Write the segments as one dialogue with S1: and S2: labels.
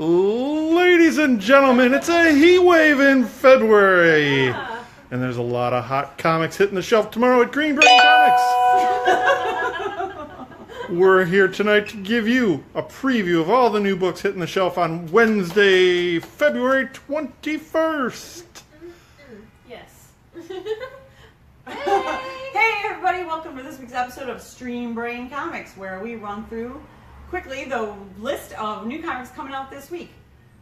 S1: Ladies and gentlemen, it's a heat wave in February.
S2: Yeah.
S1: And there's a lot of hot comics hitting the shelf tomorrow at Green Brain Comics. We're here tonight to give you a preview of all the new books hitting the shelf on Wednesday, February 21st.
S2: Yes.
S3: Hey everybody, welcome to this week's episode of Stream Brain Comics, where we run through quickly the list of new comics coming out this week.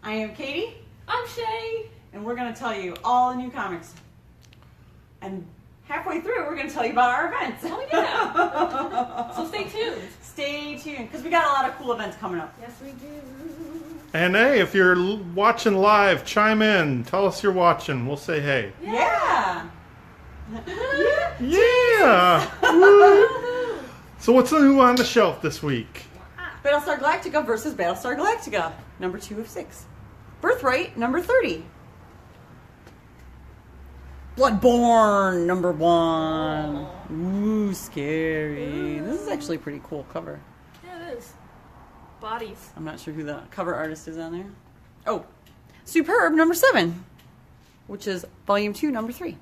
S3: I am Katie.
S2: I'm Shay.
S3: And we're going to tell you all the new comics. And halfway through, we're going to tell you about our events.
S2: Oh yeah. So stay tuned.
S3: Stay tuned, because we got a lot of cool events coming up.
S2: Yes, we do.
S1: And hey, if you're watching live, chime in. Tell us you're watching. We'll say hey.
S3: Yeah.
S1: Yeah! Woo. So what's new on the shelf this week?
S3: Battlestar Galactica versus Battlestar Galactica, number 2 of 6. Birthright, number 30. Bloodborne, number 1. Ooh, scary. This is actually a pretty cool cover.
S2: Yeah, it is. Bodies.
S3: I'm not sure who the cover artist is on there. Oh, Superb, number 7, which is volume 2, number 3.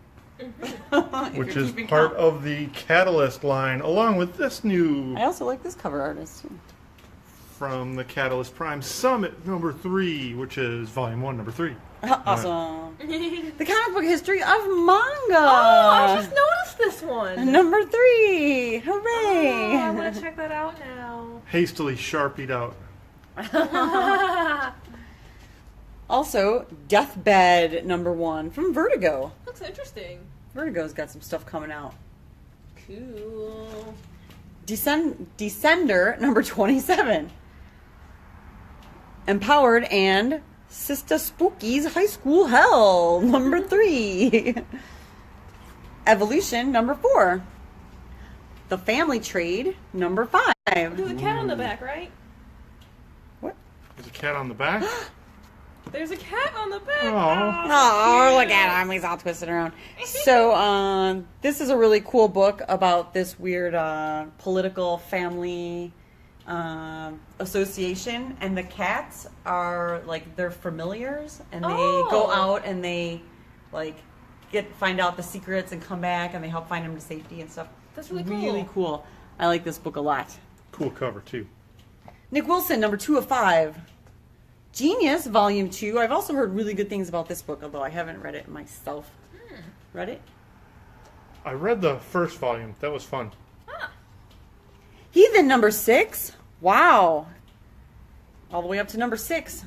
S1: Which is part of the Catalyst line, along with this new
S3: I also like this cover artist too.
S1: from the Catalyst Prime Summit number 3, which is volume 1, number 3.
S3: Awesome. The comic book history of manga.
S2: Oh, I just noticed this one.
S3: Number 3. Hooray.
S2: Oh, I'm gonna check that out now.
S1: Hastily sharpied out.
S3: Also, Deathbed, number 1 from Vertigo.
S2: Looks interesting.
S3: Vertigo's got some stuff coming out.
S2: Cool.
S3: Descender, number 27. Empowered and Sister Spooky's High School Hell, number 3. Evolution, number 4. The Family Trade, number 5.
S2: There's a cat on the back, right?
S3: What?
S1: There's a cat on the back.
S2: There's a cat on the back.
S3: Oh, look at him. He's all twisted around. So, this is a really cool book about this weird political family association. And the cats are, like, they're familiars. And they go out and they, like, find out the secrets and come back. And they help find them to safety and stuff.
S2: That's really cool.
S3: Really cool. I like this book a lot.
S1: Cool cover, too.
S3: Nick Wilson, number 2 of 5. Genius, volume 2. I've also heard really good things about this book, although I haven't read it myself. Read it?
S1: I read the first volume. That was fun.
S3: Heathen, number 6. Wow. All the way up to number 6.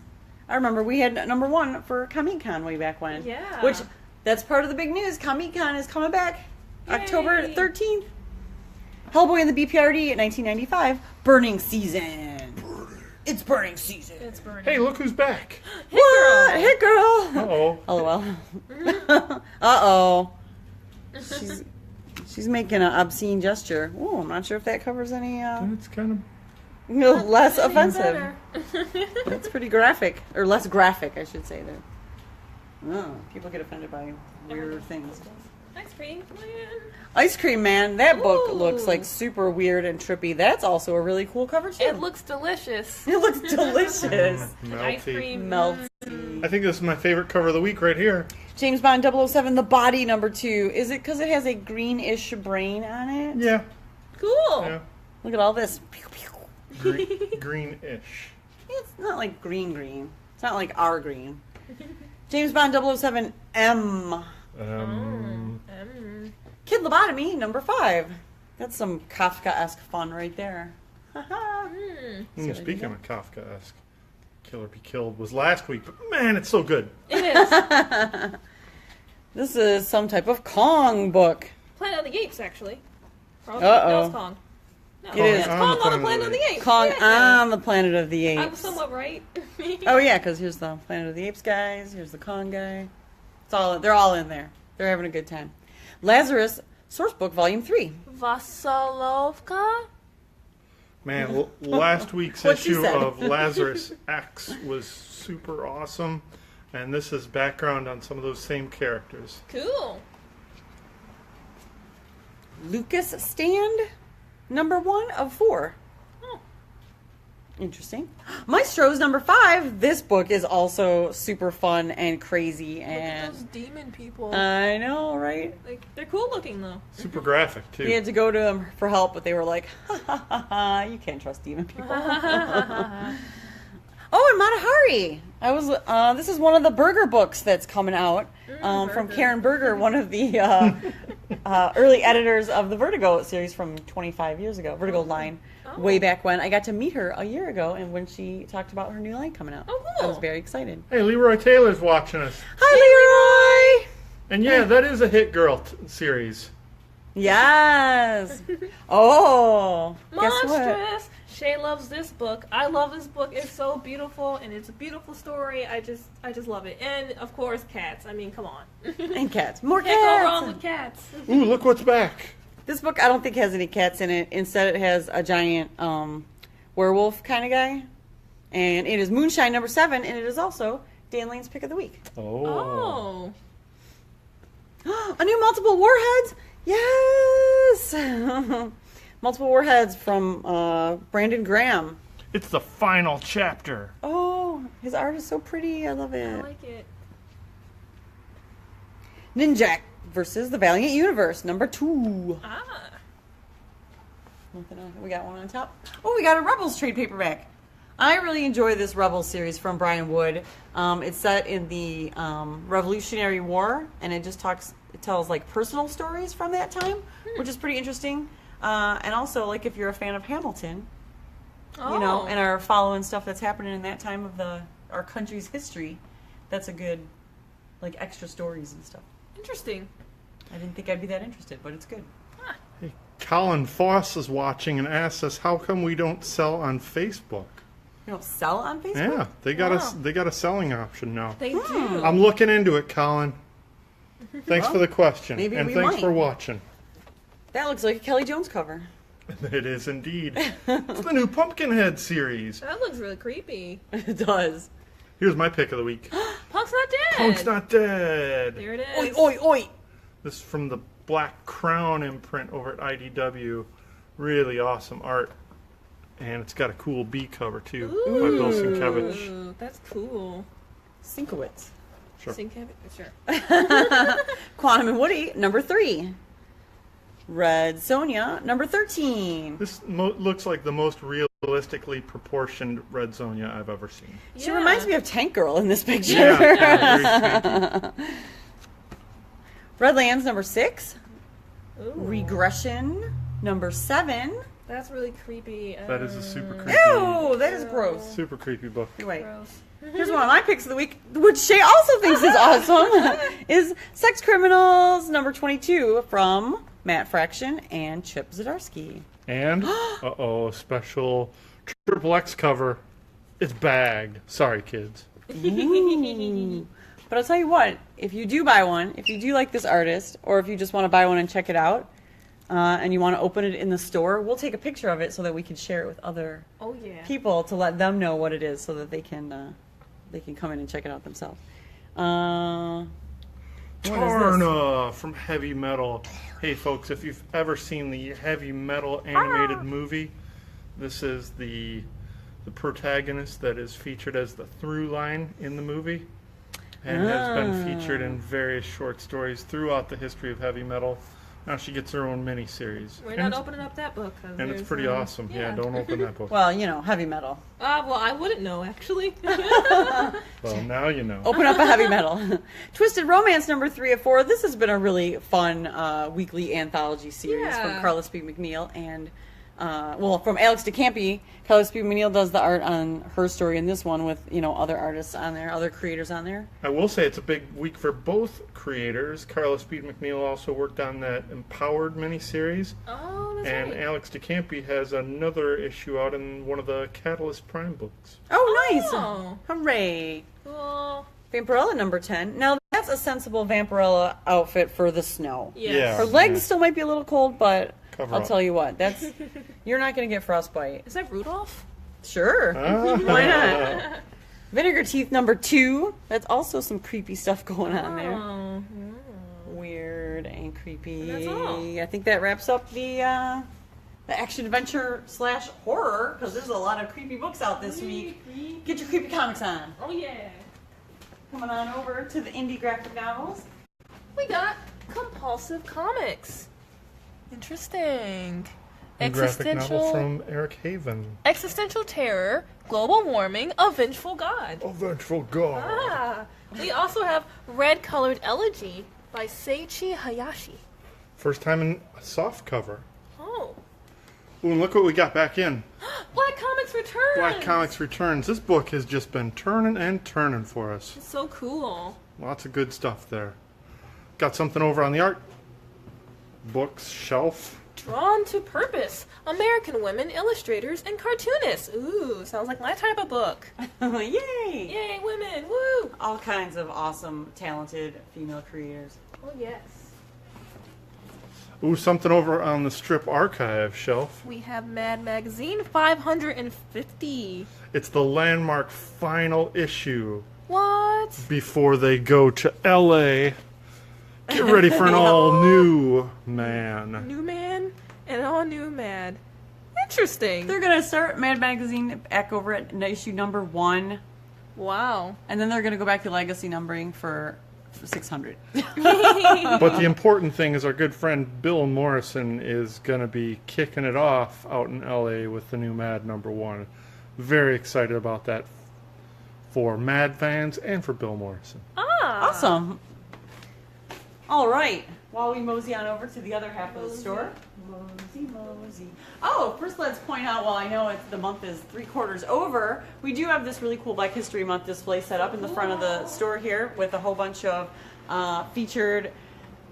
S3: I remember we had number 1 for Comic-Con way back when.
S2: Yeah.
S3: Which, that's part of the big news. Comic-Con is coming back.
S2: Yay.
S3: October 13th. Hellboy and the BPRD at 1995. Burning Season. It's burning season.
S2: It's burning.
S1: Hey, look who's back.
S3: What? Hit girl.
S1: Uh-oh.
S3: LOL. Uh-oh. She's making an obscene gesture. Oh, I'm not sure if that covers any
S1: It's kind
S3: less offensive.
S2: Better.
S3: That's pretty graphic. Or less graphic, I should say there. Oh, people get offended by weird things.
S2: Ice cream man.
S3: Ice Cream Man, that book
S2: Ooh.
S3: looks like super weird and trippy. That's also a really cool cover too.
S2: It looks delicious.
S3: It looks delicious.
S1: of
S2: Ice
S1: melty.
S2: cream.
S3: Melty.
S1: I think this is my favorite cover of the week right here.
S3: James Bond 007, The Body, number 2. Is it because it has a greenish brain on it?
S1: Yeah.
S2: Cool.
S1: Yeah.
S3: Look at all this. Pew, pew.
S1: Greenish.
S3: It's not like green. It's not like our green. James Bond 007, M. Kid Lobotomy, number 5. That's some Kafka-esque fun right there.
S1: Speaking of Kafka-esque, Kill or Be Killed was last week, but man, it's so good.
S2: It is.
S3: This is some type of Kong book.
S2: Planet of the Apes, actually.
S3: Uh-oh.
S2: No, it's Kong. No,
S3: It is.
S2: It's Kong on the Planet of the Apes.
S3: Kong
S2: Yeah.
S3: on the Planet of the Apes.
S2: I was somewhat right.
S3: Oh yeah, because here's the Planet of the Apes guys. Here's the Kong guy. They're all in there. They're having a good time. Lazarus Sourcebook Volume 3.
S2: Vasalovka?
S1: Man, last week's
S3: What she
S1: issue
S3: said.
S1: of Lazarus X was super awesome, and this is background on some of those same characters.
S2: Cool.
S3: Lucas Stand, number 1 of 4.
S2: Oh.
S3: Interesting. Maestro's number 5. This book is also super fun and crazy,
S2: Look at
S3: and
S2: those demon people.
S3: I know, right?
S2: Like, they're cool looking though.
S1: Super graphic too.
S3: He had to go to them for help, but they were like, ha ha ha ha, you can't trust demon people. Oh, and Matahari. This is one of the Berger books that's coming out from
S2: Berger.
S3: Karen Berger, one of the early editors of the Vertigo series from 25 years ago, Vertigo line, way back when. I got to meet her a year ago, and when she talked about her new line coming out,
S2: Oh,
S3: I
S2: cool.
S3: was very excited.
S1: Hey, Leroy Taylor's watching us.
S3: Hi, Leroy!
S1: And yeah, that is a Hit Girl series.
S3: Yes. Oh, guess what?
S2: Monstrous. Shay loves this book. I love this book. It's so beautiful, and it's a beautiful story. I just love it. And of course, cats. I mean, come on.
S3: And cats. More
S2: Can't go wrong
S3: cats.
S2: with cats.
S1: Ooh, look what's back.
S3: This book, I don't think has any cats in it. Instead, it has a giant werewolf kind of guy. And it is Moonshine number 7, and it is also Dan Lane's pick of the week.
S1: Oh.
S3: A new multiple warheads? Yes! Multiple warheads from Brandon Graham.
S1: It's the final chapter.
S3: Oh, his art is so pretty. I love
S2: I
S3: it.
S2: like it.
S3: Ninjak versus the Valiant Universe, number 2.
S2: Ah.
S3: We got one on top. Oh, we got a Rebels trade paperback. I really enjoy this Rebels series from Brian Wood. It's set in the Revolutionary War, and it tells like personal stories from that time, which is pretty interesting. And also, like if you're a fan of Hamilton, you know, and are following stuff that's happening in that time of our country's history, that's a good like extra stories and stuff.
S2: Interesting.
S3: I didn't think I'd be that interested, but it's good.
S1: Hey, Colin Foss is watching and asks us, how come we don't sell on Facebook?
S3: You don't sell on Facebook?
S1: Yeah, they got
S2: Wow.
S1: they got a selling option now.
S2: They do.
S1: I'm looking into it, Colin. Thanks
S3: Well,
S1: for the question,
S3: maybe
S1: and
S3: we
S1: thanks
S3: might.
S1: for watching.
S3: That looks like a Kelly Jones cover.
S1: It is indeed. It's the new Pumpkinhead series.
S2: That looks really creepy.
S3: It does.
S1: Here's my pick of the week.
S2: Punk's not dead.
S1: Punk's not dead.
S2: There it
S3: Oi,
S2: is.
S3: oi, oi!
S1: This is from the Black Crown imprint over at IDW. Really awesome art. And it's got a cool B cover, too, by Bill Sienkiewicz.
S2: Ooh, that's cool.
S3: Sinkowitz.
S1: Sure.
S2: Sure.
S3: Quantum and Woody, number 3. Red Sonja, number 13.
S1: This looks like the most realistically proportioned Red Sonja I've ever seen.
S3: She reminds me of Tank Girl in this picture.
S1: Yeah, very swanky.
S3: Redlands, number 6.
S2: Ooh,
S3: Regression, number 7.
S2: that's really creepy.
S1: That is a super creepy,
S3: Ew, that is gross.
S1: super creepy book.
S3: Wait.
S2: Gross.
S3: Here's one of my picks of the week, which Shay also thinks is awesome, is Sex Criminals, number 22, from Matt Fraction and Chip Zdarsky.
S1: And, uh-oh, special Triple X cover. It's bagged. Sorry, kids.
S3: Ooh. But I'll tell you what, if you do buy one, if you do like this artist, or if you just want to buy one and check it out, and you want to open it in the store, we'll take a picture of it so that we can share it with other
S2: Oh yeah.
S3: people to let them know what it is so that they can come in and check it out themselves. What is this?
S1: Tarna from Heavy Metal. Hey, folks, if you've ever seen the Heavy Metal animated movie, this is the protagonist that is featured as the through line in the movie and has been featured in various short stories throughout the history of heavy metal. Now she gets her own mini-series.
S2: We're
S1: And
S2: not
S1: it's-
S2: opening up that book. 'Cause
S1: And it's
S2: there's,
S1: pretty awesome. Yeah, don't open that book.
S3: Well, heavy metal.
S2: Well, I wouldn't know actually.
S1: Well, now you know.
S3: Open up a heavy metal. Twisted Romance, number 3 of 4. This has been a really fun weekly anthology series from
S2: Yeah.
S3: Carlos B. McNeil and, from Alex DeCampi. Carlos B. McNeil does the art on her story in this one with, other artists on there, other creators on there.
S1: I will say it's a big week for both creators. Carlos Speed McNeil also worked on that Empowered miniseries.
S2: Oh, that's
S1: And
S2: right.
S1: Alex DeCampi has another issue out in one of the Catalyst Prime books.
S3: Oh, nice!
S2: Oh.
S3: Hooray!
S2: Cool.
S3: Vampirella, number 10. Now, that's a sensible Vampirella outfit for the snow.
S2: Yes.
S1: Yeah.
S3: Her legs still might be a little cold, but
S1: Cover
S3: I'll
S1: up.
S3: tell you what, you're not going to get frostbite.
S2: Is that Rudolph?
S3: Sure. Why not? Vinegar Teeth number 2. That's also some creepy stuff going on there.
S2: Oh.
S3: Weird and creepy.
S2: That's all.
S3: I think that wraps up the the action adventure / horror, because there's a lot of creepy books out this week. Get your creepy comics on.
S2: Oh yeah.
S3: Coming on over to the indie graphic novels.
S2: We got Compulsive Comics. Interesting.
S1: A graphic novel from Eric Haven.
S2: Existential Terror, Global Warming, A Vengeful God.
S1: A Vengeful God.
S2: Ah. We also have Red Colored Elegy by Seiichi Hayashi.
S1: First time in a soft cover.
S2: Oh.
S1: Ooh, and look what we got back in.
S2: Black Comics Returns.
S1: Black Comics Returns. This book has just been turning and turning for us.
S2: It's so cool.
S1: Lots of good stuff there. Got something over on the art books shelf.
S2: Drawn to Purpose, American Women Illustrators and Cartoonists. Ooh, sounds like my type of book.
S3: Yay!
S2: Yay, women, woo!
S3: All kinds of awesome, talented female creators.
S2: Oh, yes.
S1: Ooh, something over on the Strip Archive shelf.
S2: We have Mad Magazine 550.
S1: It's the landmark final issue
S2: What?
S1: before they go to LA. Get ready for an all-new man.
S2: New Man and all new Mad. Interesting.
S3: They're going to start Mad Magazine back over at issue number 1,
S2: Wow.
S3: and then they're going to go back to legacy numbering for 600.
S1: But the important thing is our good friend Bill Morrison is going to be kicking it off out in LA with the new Mad number 1. Very excited about that for Mad fans and for Bill Morrison.
S2: Ah.
S3: Awesome. All right. While we mosey on over to the other half of the store. Mosey. Oh, first let's point out, while I know the month is 3/4 over, we do have this really cool Black History Month display set up in the front of the store here with a whole bunch of featured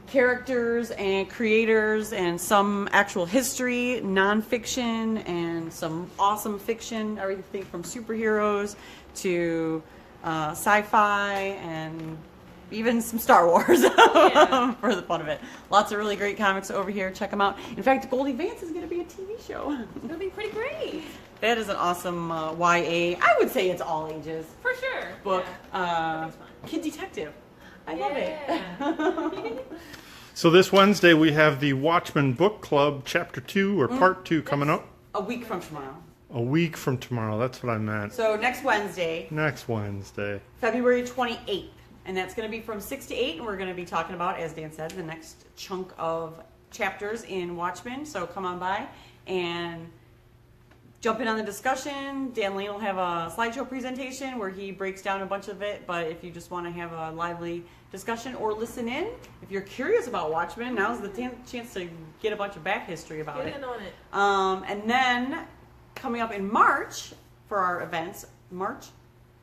S3: characters and creators and some actual history, nonfiction, and some awesome fiction, everything from superheroes to sci-fi and even some Star Wars for the fun of it. Lots of really great comics over here. Check them out. In fact, Goldie Vance is going to be a TV show.
S2: It's going to be pretty great.
S3: That is an awesome YA, I would say it's all ages,
S2: For sure.
S3: book.
S2: Yeah. That's fun.
S3: Kid Detective. I love it.
S1: So this Wednesday we have the Watchmen Book Club Chapter 2 or Part 2 coming up.
S3: A week from tomorrow.
S1: A week from tomorrow, that's what I meant.
S3: So next Wednesday,
S1: Next Wednesday.
S3: February 28th. And that's going to be from 6 to 8. And we're going to be talking about, as Dan said, the next chunk of chapters in Watchmen. So come on by and jump in on the discussion. Dan Lane will have a slideshow presentation where he breaks down a bunch of it. But if you just want to have a lively discussion or listen in, if you're curious about Watchmen, now's the chance to get a bunch of back history about
S2: Get
S3: it.
S2: in on it.
S3: And then coming up in March for our events,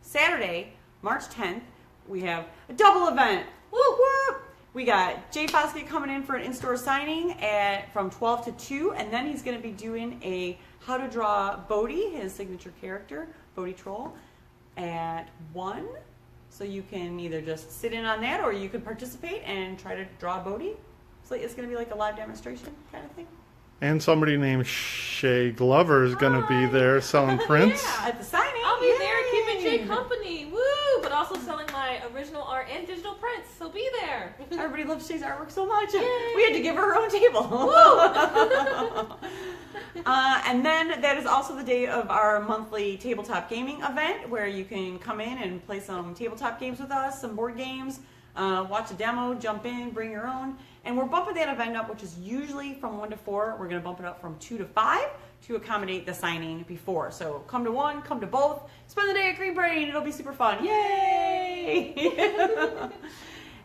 S3: Saturday, March 10th, we have a double event. Woo woo! We got Jay Foskett coming in for an in-store signing from 12 to 2, and then he's going to be doing a how to draw Bodhi, his signature character, Bodhi Troll, at 1. So you can either just sit in on that, or you can participate and try to draw Bodhi. So it's going to be like a live demonstration kind of thing.
S1: And somebody named Shay Glover is going to be there selling prints.
S2: Yeah.
S3: At the signing.
S2: I'll be there keeping
S3: Yay!
S2: Jay company. Woo! But also selling my original art and digital prints. So be there.
S3: Everybody loves Shay's artwork so much.
S2: Yay!
S3: We had to give her own table.
S2: Woo!
S3: And then that is also the day of our monthly tabletop gaming event where you can come in and play some tabletop games with us, some board games, watch a demo, jump in, bring your own. And we're bumping that event up, which is usually from 1 to 4. We're going to bump it up from 2 to 5 to accommodate the signing before. So come to one, come to both, spend the day at Green Brain. It'll be super fun. Yay!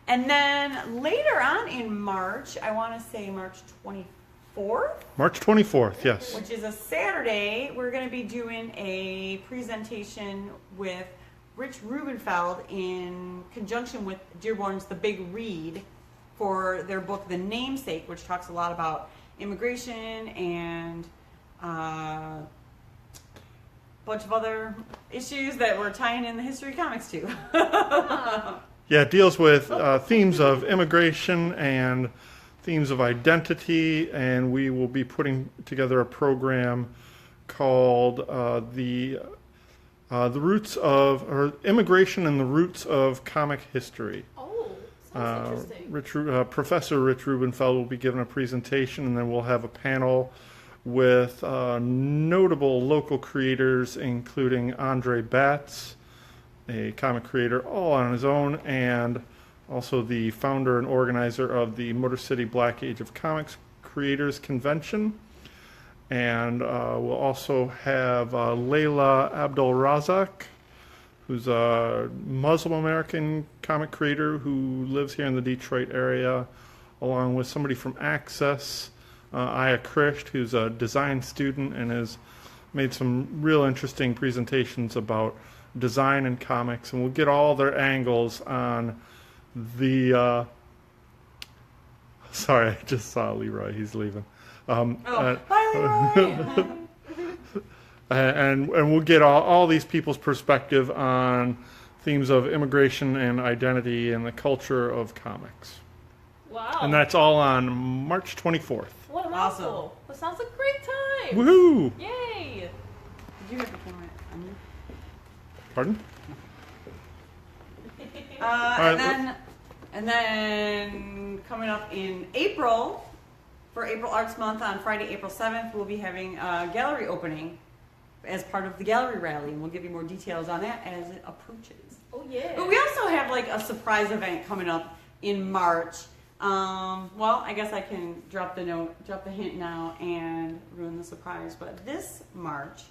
S3: And then later on in March, I want to say March 24th.
S1: March 24th, yes.
S3: Which is a Saturday, we're going to be doing a presentation with Rich Rubenfeld in conjunction with Dearborn's The Big Read for their book The Namesake, which talks a lot about immigration and a bunch of other issues that we're tying in the history of comics to.
S1: Yeah, it deals with themes of immigration and themes of identity, and we will be putting together a program called the roots of, or immigration and the roots of comic history.
S2: Oh, sounds interesting.
S1: Professor Rich Rubenfeld will be giving a presentation, and then we'll have a panel with notable local creators, including Andre Batts, a comic creator all on his own, and also the founder and organizer of the Motor City Black Age of Comics Creators Convention. And we'll also have Layla Abdul Razak, who's a Muslim American comic creator who lives here in the Detroit area, along with somebody from Access, Aya Krisht, who's a design student and has made some real interesting presentations about design and comics. And we'll get all their angles on the... sorry, I just saw Leroy. He's leaving.
S3: Bye, Leroy.
S1: And we'll get all these people's perspective on themes of immigration and identity and the culture of comics.
S2: Wow.
S1: And that's all on March 24th.
S2: What a
S3: Awesome.
S2: mouthful. That sounds like a great time.
S1: Woohoo!
S2: Yay.
S3: Did you have the camera on you?
S1: Pardon?
S3: And then coming up in April, for April Arts Month on Friday, April 7th, we'll be having a gallery opening as part of the gallery rally, and we'll give you more details on that as it approaches.
S2: Oh, yeah.
S3: But we also have like a surprise event coming up in March. Well, I guess I can drop the hint now and ruin the surprise. But this March,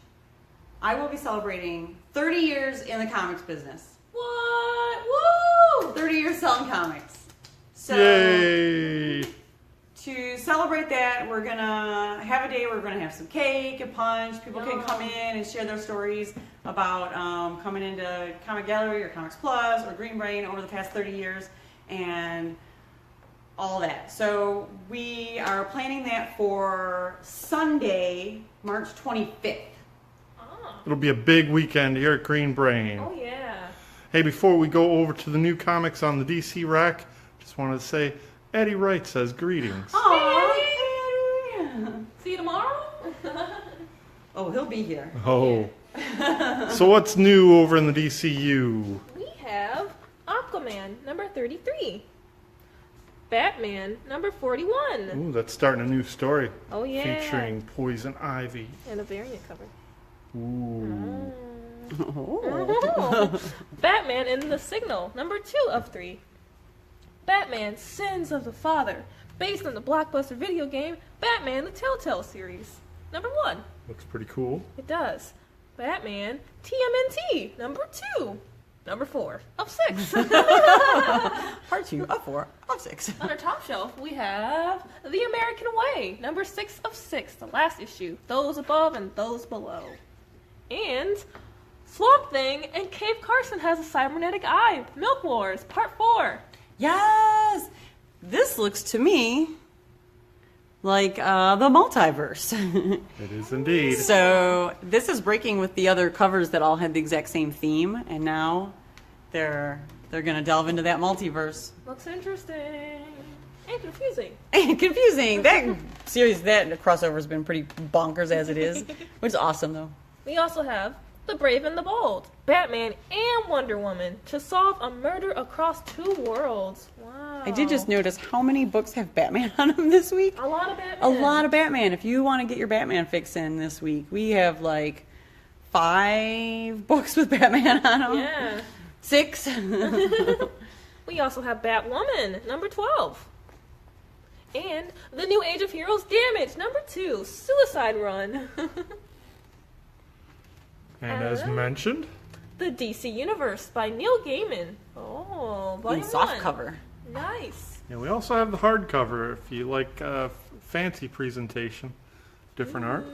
S3: I will be celebrating 30 years in the comics business.
S2: What? Woo!
S3: 30 years selling comics. So
S1: Yay!
S3: to celebrate that, we're gonna have a day where we're gonna have some cake and punch. People can come in and share their stories about coming into Comic Gallery or Comics Plus or Green Brain over the past 30 years and all that. So we are planning that for Sunday, March 25th.
S2: Ah.
S1: It'll be a big weekend here at Green Brain.
S2: Oh, yeah.
S1: Hey, before we go over to the new comics on the DC rack, just wanted to say Eddie Wright says greetings.
S3: Oh,
S2: See you tomorrow?
S3: oh, he'll be here.
S1: Oh. So what's new over in the DCU?
S2: We have Aquaman, number 33. Batman, number 41.
S1: Ooh, that's starting a new story.
S2: Oh, yeah.
S1: Featuring Poison Ivy.
S2: And a variant cover.
S1: Ooh.
S3: Oh.
S2: Batman in the Signal, number 2 of 3. Batman, Sins of the Father, based on the blockbuster video game Batman the Telltale series, number 1.
S1: Looks pretty cool.
S2: It does. Batman, TMNT, number 2. Number 4 of 6.
S3: Part 2 of 4 of 6.
S2: On our top shelf, we have The American Way, number 6 of 6, the last issue. Those above and those below. And Swamp Thing and Cave Carson has a cybernetic eye. Milk Wars, part 4.
S3: Yes! This looks to me like the multiverse.
S1: It is indeed.
S3: So this is breaking with the other covers that all had the exact same theme, and now they're going to delve into that multiverse.
S2: Looks interesting. And confusing.
S3: And confusing. That series, that crossover has been pretty bonkers as it is, which is awesome though.
S2: We also have The Brave and the Bold, Batman and Wonder Woman to solve a murder across 2 worlds. Wow.
S3: I did just notice how many books have Batman on them this week.
S2: A lot of Batman.
S3: A lot of Batman. If you want to get your Batman fix in this week, we have like 5 books with Batman on them.
S2: Yeah.
S3: 6.
S2: We also have Batwoman, number 12. And The New Age of Heroes Damage, number 2, Suicide Run.
S1: And as mentioned,
S2: The DC Universe by Neil Gaiman. Oh,
S3: In
S2: volume
S3: soft
S2: 1.
S3: cover.
S2: Nice.
S1: and we also have the hardcover if you like fancy presentation, different art.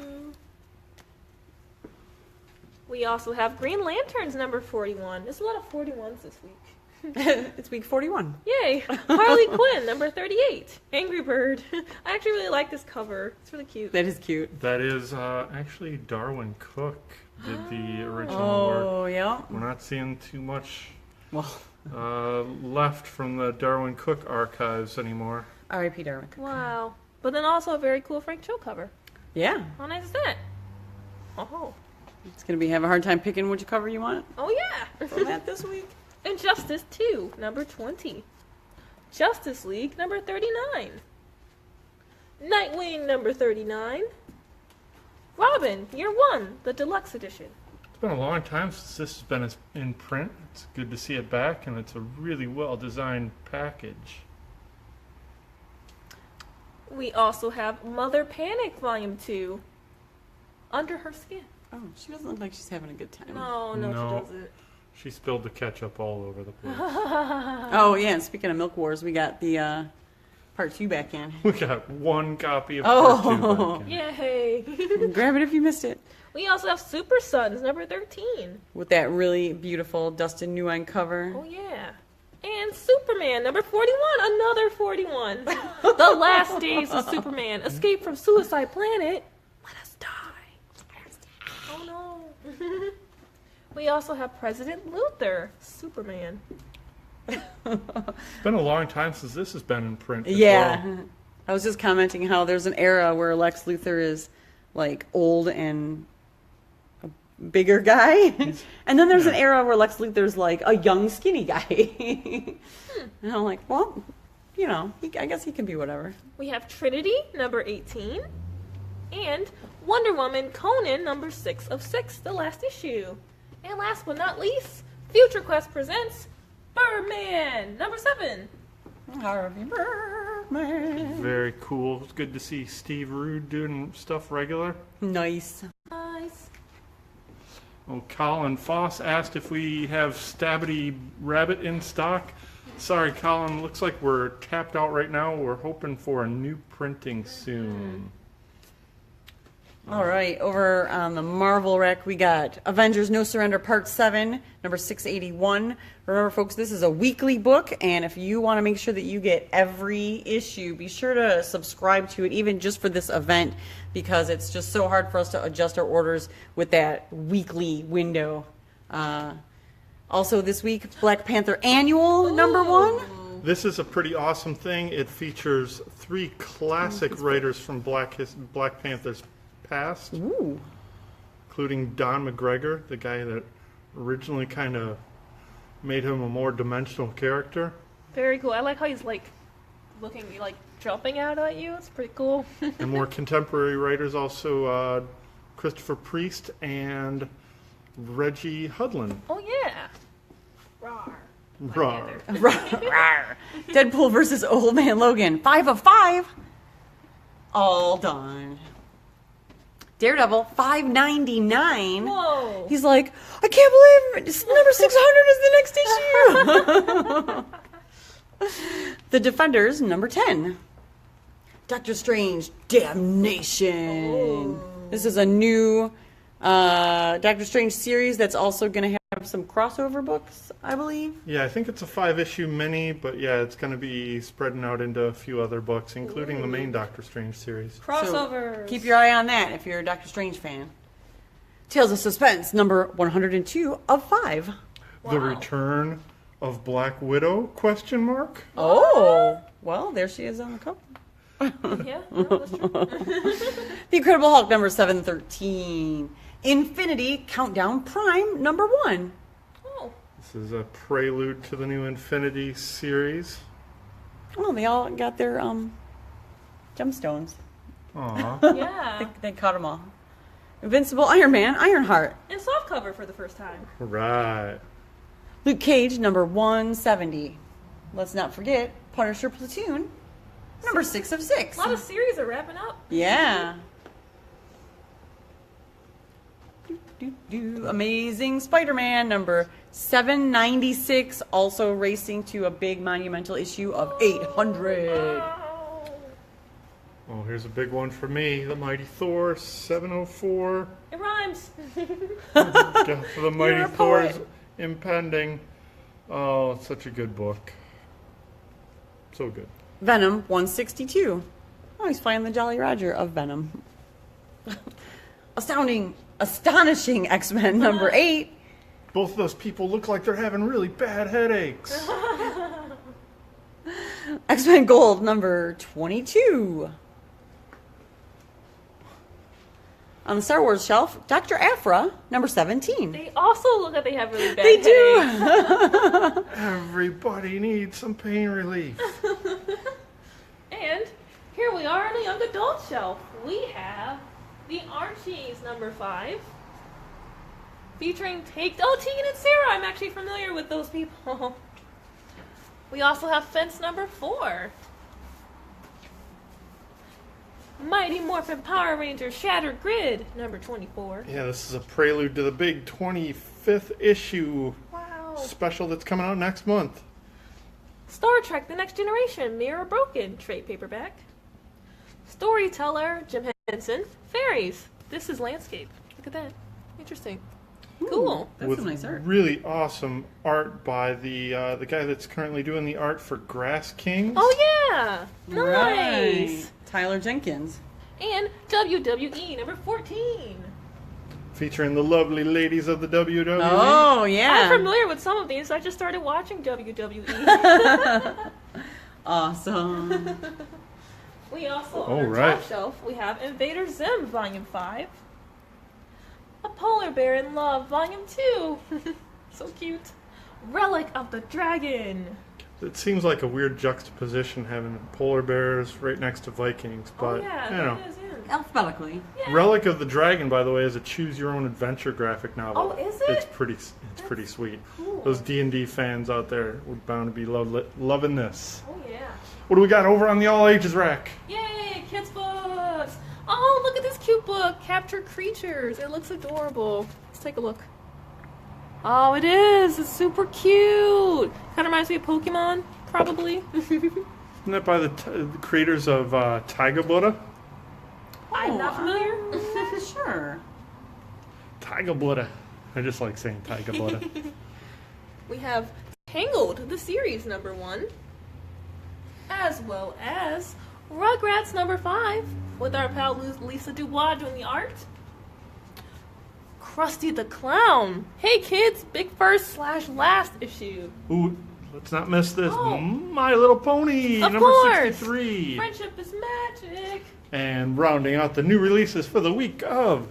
S2: We also have Green Lanterns, number 41. There's a lot of 41s this week.
S3: It's week 41.
S2: Yay! Harley Quinn, number 38. Angry Bird. I actually really like this cover. It's really cute.
S3: That is cute.
S1: That is actually Darwin Cook did the original work.
S3: Oh, yeah.
S1: We're not seeing too much
S3: Well,
S1: left from the Darwin Cook archives anymore.
S3: R.I.P. Darwin.
S2: Wow. But then also a very cool Frank Cho cover.
S3: Yeah.
S2: How nice is that? Oh.
S3: It's going to have a hard time picking which cover you want
S2: Oh, yeah.
S3: from that this week.
S2: Injustice 2, number 20. Justice League, number 39. Nightwing, number 39. Robin, Year 1, the deluxe edition.
S1: It's been a long time since this has been in print. It's good to see it back, and it's a really well-designed package.
S2: We also have Mother Panic Volume 2, Under Her Skin.
S3: Oh, she doesn't look like she's having a good time.
S2: No,
S1: No.
S2: she doesn't.
S1: She spilled the ketchup all over the place.
S3: Oh, yeah, and speaking of Milk Wars, we got the part 2 back in.
S1: We got one copy of
S3: Oh.
S1: part 2 back in.
S2: Yay!
S3: Grab it if you missed it.
S2: We also have Super Sons, number 13.
S3: With that really beautiful Dustin Nguyen cover.
S2: Oh, yeah. And Superman, number 41, another 41. The last days of Superman, Escape from Suicide Planet. Let us die. Oh, no. We also have President Luthor, Superman.
S1: It's been a long time since this has been in print. as
S3: Yeah.
S1: well.
S3: I was just commenting how there's an era where Lex Luthor is like old and a bigger guy. And then there's an era where Lex Luthor's like a young skinny guy. And I'm like, well, you know, I guess he can be whatever.
S2: We have Trinity, number 18. And Wonder Woman Conan, number 6 of 6, the last issue. And last but not least, Future Quest presents Birdman, number 7.
S3: Harvey Birdman.
S1: Very cool. It's good to see Steve Rude doing stuff regular.
S3: Nice.
S2: Nice.
S1: Oh, Colin Foss asked if we have Stabbity Rabbit in stock. Sorry, Colin. Looks like we're tapped out right now. We're hoping for a new printing soon.
S3: All right, over on the Marvel rack, we got Avengers No Surrender Part 7, number 681. Remember, folks, this is a weekly book, and if you want to make sure that you get every issue, be sure to subscribe to it, even just for this event, because it's just so hard for us to adjust our orders with that weekly window. Also this week, Black Panther Annual, number 1.
S1: This is a pretty awesome thing. It features 3 classic writers from Black Panther's past,
S3: Ooh.
S1: including Don McGregor, the guy that originally kind of made him a more dimensional character.
S2: Very cool. I like how he's like looking, like jumping out at you. It's pretty cool.
S1: And more contemporary writers also Christopher Priest and Reggie Hudlin.
S2: Oh, yeah. Rawr.
S1: Rawr.
S3: Rawr. Deadpool versus Old Man Logan, 5 of 5. All done. Daredevil, $5.99.
S2: Whoa.
S3: He's like, I can't believe it's number 600 is the next issue. The Defenders, number 10. Doctor Strange, Damnation. This is a new Doctor Strange series that's also going to have some crossover books, I believe.
S1: Yeah, I think it's a 5-issue mini, but yeah, it's going to be spreading out into a few other books, including the main Doctor Strange series.
S2: Crossovers.
S3: So keep your eye on that if you're a Doctor Strange fan. Tales of Suspense, number 102 of 5.
S1: The Return of Black Widow, question mark?
S3: Oh, well, there she is on the cover.
S2: Yeah, no, that's true.
S3: The Incredible Hulk, number 713. Infinity Countdown Prime, number 1.
S2: Oh,
S1: This is a prelude to the new Infinity series.
S3: Oh, they all got their gemstones.
S1: Aw.
S2: yeah.
S3: They caught them all. Invincible Iron Man, Ironheart.
S2: And softcover for the first time.
S1: Right.
S3: Luke Cage, number 170. Let's not forget Punisher Platoon, number 6 of 6.
S2: A lot of series are wrapping up.
S3: Yeah. Amazing Spider-Man, number 796, also racing to a big monumental issue of 800.
S2: Wow.
S1: Oh, here's a big one for me. The Mighty Thor, 704.
S2: It rhymes.
S1: Death of the Mighty
S3: a
S1: Thor is
S3: poet.
S1: impending. Oh, it's such a good book. So good.
S3: Venom 162. Oh, he's finding the Jolly Roger of Venom. Astonishing X-Men number 8.
S1: Both of those people look like they're having really bad headaches.
S3: X-Men Gold number 22. On the Star Wars shelf, Dr. Aphra number 17.
S2: They also look like they have really bad
S3: They do.
S2: headaches.
S1: Everybody needs some pain relief.
S2: And here we are on the young adult shelf. We have The Archies, number 5. Featuring Tegan and Sarah. I'm actually familiar with those people. We also have Fence number 4. Mighty Morphin Power Rangers Shattered Grid, number 24.
S1: Yeah, this is a prelude to the big 25th issue
S2: Wow.
S1: special that's coming out next month.
S2: Star Trek The Next Generation, Mirror Broken, trade paperback. Storyteller, Jim Henson, Fairies. This is landscape. Look at that. Interesting. Cool.
S3: That's
S1: With
S3: some nice art.
S1: really awesome art by the guy that's currently doing the art for Grass Kings.
S2: Oh, yeah. Nice.
S3: Right. Tyler Jenkins.
S2: And WWE, number 14.
S1: Featuring the lovely ladies of the WWE.
S3: Oh, yeah.
S2: I'm familiar with some of these. I just started watching WWE.
S3: Awesome.
S2: We also,
S1: Oh,
S2: on our
S1: right.
S2: top shelf, we have Invader Zim, Volume 5. A Polar Bear in Love, Volume 2. So cute. Relic of the Dragon.
S1: It seems like a weird juxtaposition having polar bears right next to Vikings, but
S2: oh, yeah,
S1: you know.
S2: that is in.
S3: Alphabetically.
S2: Yeah.
S1: Relic of the Dragon, by the way, is a choose-your-own-adventure graphic novel.
S2: Oh, is it?
S1: It's pretty sweet.
S2: Cool.
S1: Those D&D fans out there would bound to be loving this.
S2: Oh, yeah.
S1: What do we got over on the all ages rack?
S2: Yay, kids' books. Oh, look at this cute book, Captured Creatures. It looks adorable. Let's take a look. Oh, it is. It's super cute. Kind of reminds me of Pokemon, probably.
S1: Isn't that by the creators of Taiga Buddha?
S2: I'm not familiar.
S3: Sure.
S1: Taiga Buddha. I just like saying Taiga Buddha.
S2: We have Tangled, the series, number 1. As well as Rugrats, number 5. With our pal Lisa Dubois doing the art. Krusty the Clown. Hey kids, big first / last issue.
S1: Ooh, let's not miss this.
S2: Oh.
S1: My Little Pony,
S2: Of
S1: number
S2: course.
S1: 63.
S2: Friendship is magic.
S1: And rounding out the new releases for the week of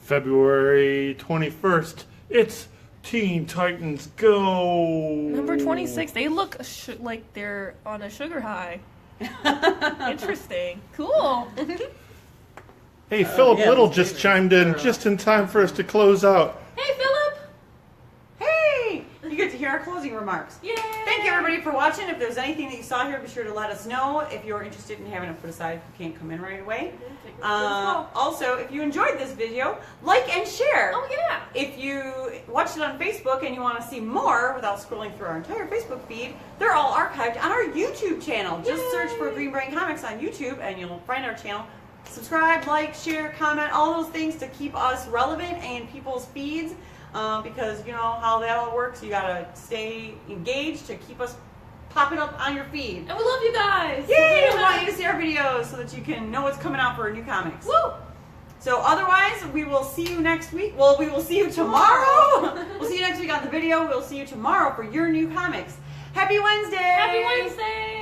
S1: February 21st, it's Teen Titans Go!
S2: Number 26. They look like they're on a sugar high. Interesting. Cool.
S1: Hey, Philip
S3: yeah,
S1: Little
S3: those
S1: just
S3: favorites.
S1: chimed in just in time for us to close out.
S2: Hey, Philip.
S3: Hey! You get to hear our closing remarks.
S2: Yay.
S3: Thank you, everybody, for watching. If there's anything that you saw here, be sure to let us know. If you're interested in having it put aside, if you can't come in right away. Also, if you enjoyed this video, like and share.
S2: Oh, yeah.
S3: If you watched it on Facebook and you want to see more without scrolling through our entire Facebook feed, they're all archived on our YouTube channel. Just search for Green Brain Comics on YouTube and you'll find our channel. Subscribe, like, share, comment, all those things to keep us relevant in people's feeds. Because you know how that all works. You gotta stay engaged to keep us popping up on your feed.
S2: And we love you guys.
S3: Yay! We want you to see our videos so that you can know what's coming out for our new comics.
S2: Woo!
S3: So otherwise, we will see you next week. Well, we will see you tomorrow. We'll see you next week on the video. We'll see you tomorrow for your new comics. Happy Wednesday!
S2: Happy Wednesday!